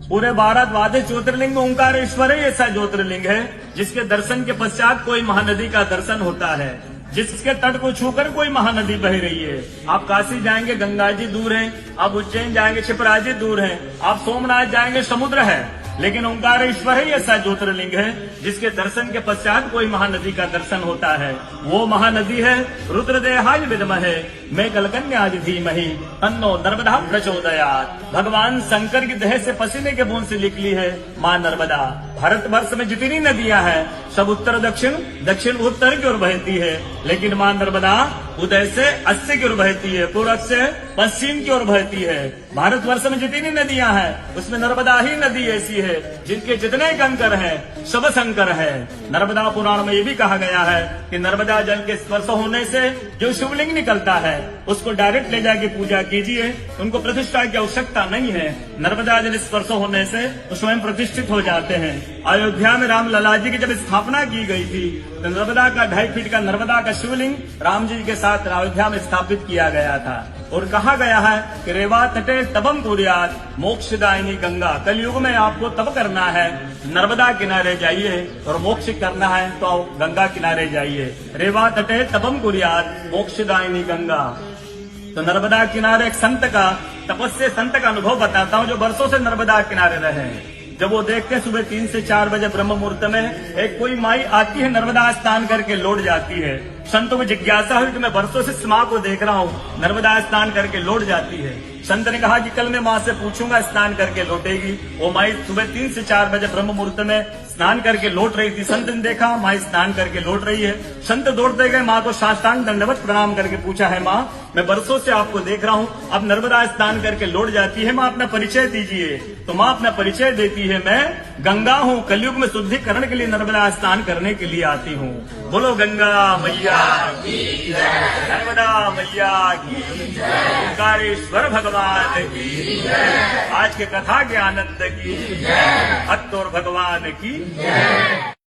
पूरे भारतवासी ज्योतिर्लिंग में ओंकारेश्वर ही ऐसा ज्योतिर्लिंग है जिसके दर्शन के पश्चात कोई महानदी का दर्शन होता है, जिसके तट को छूकर कोई महानदी बह रही है। आप काशी जाएंगे गंगा जी दूर है, आप उज्जैन जाएंगे क्षिप्रा जी दूर है, आप सोमनाथ जाएंगे समुद्र है, लेकिन ओंकारेश्वर ही ऐसा ज्योतिर्लिंग है जिसके दर्शन के पश्चात कोई महानदी का दर्शन होता है। वो महानदी है रुद्रदेहाय विद्महे मैं कलकन्या धीमहि तन्नो नर्मदा प्रचोदयात्। भगवान शंकर की देह से पसीने के बूंद से निकली है माँ नर्मदा। भारतवर्ष में जितनी नदियां हैं सब उत्तर दक्षिण दक्षिण उत्तर की ओर बहती है, लेकिन माँ नर्मदा उदय से अस्सी की ओर बहती है, पूर्व से पश्चिम की ओर बहती है। भारतवर्ष में जितनी नदियां हैं उसमें नर्मदा ही नदी ऐसी है जिनके जितने कंकर हैं सब शंकर है। नर्मदा पुराण में ये भी कहा गया है कि नर्मदा जल के स्पर्श होने से जो शिवलिंग निकलता है उसको डायरेक्ट ले जाके पूजा कीजिए, उनको प्रतिष्ठा की आवश्यकता नहीं है। नर्मदा जल स्पर्श होने से वो स्वयं प्रतिष्ठित हो जाते हैं। अयोध्या में राम लला जी की जब स्थापना की गई थी तो नर्मदा का 2.5 फीट का नर्मदा का शिवलिंग राम जी के साथ अयोध्या में स्थापित किया गया था। और कहा गया है कि रेवा तटे तबम कुर्यात मोक्षदायिनी गंगा। कलयुग में आपको तब करना है, नर्मदा किनारे जाइए, और मोक्ष करना है तो गंगा किनारे जाइए। रेवा तटे तबम कुर्यात मोक्षदायिनी गंगा। तो नर्मदा किनारे एक संत का, तपस्या संत का अनुभव बताता हूँ जो वर्षों से नर्मदा किनारे रहे। जब वो देखते हैं सुबह 3 से 4 बजे ब्रह्म मुहूर्त में एक कोई माई आती है, नर्मदा स्नान करके लौट जाती है। संतों में जिज्ञासा हुई कि मैं वर्षों से इस माँ को देख रहा हूँ, नर्मदा स्नान करके लौट जाती है। संत ने कहा कि कल मैं माँ से पूछूंगा, स्नान करके लौटेगी। वो माई सुबह 3 से 4 बजे ब्रह्म मुहूर्त में स्नान करके लौट रही थी। संत ने देखा माँ स्नान करके लौट रही है। संत दौड़ते गए, माँ को साष्टांग दंडवत प्रणाम करके पूछा है माँ मैं वर्षों से आपको देख रहा हूँ, अब नर्मदा स्नान करके लौट जाती है, माँ अपना परिचय दीजिए। तो माँ अपना परिचय देती है, मैं गंगा हूँ, कलयुग में शुद्धिकरण के लिए नर्मदा स्नान करने के लिए आती हूँ। बोलो गंगा मैया की जय, नर्मदा मैया की जय, ओंकारेश्वर भगवान की जय, आज के कथा के आनंद की जय, भक्त और भगवान की जय।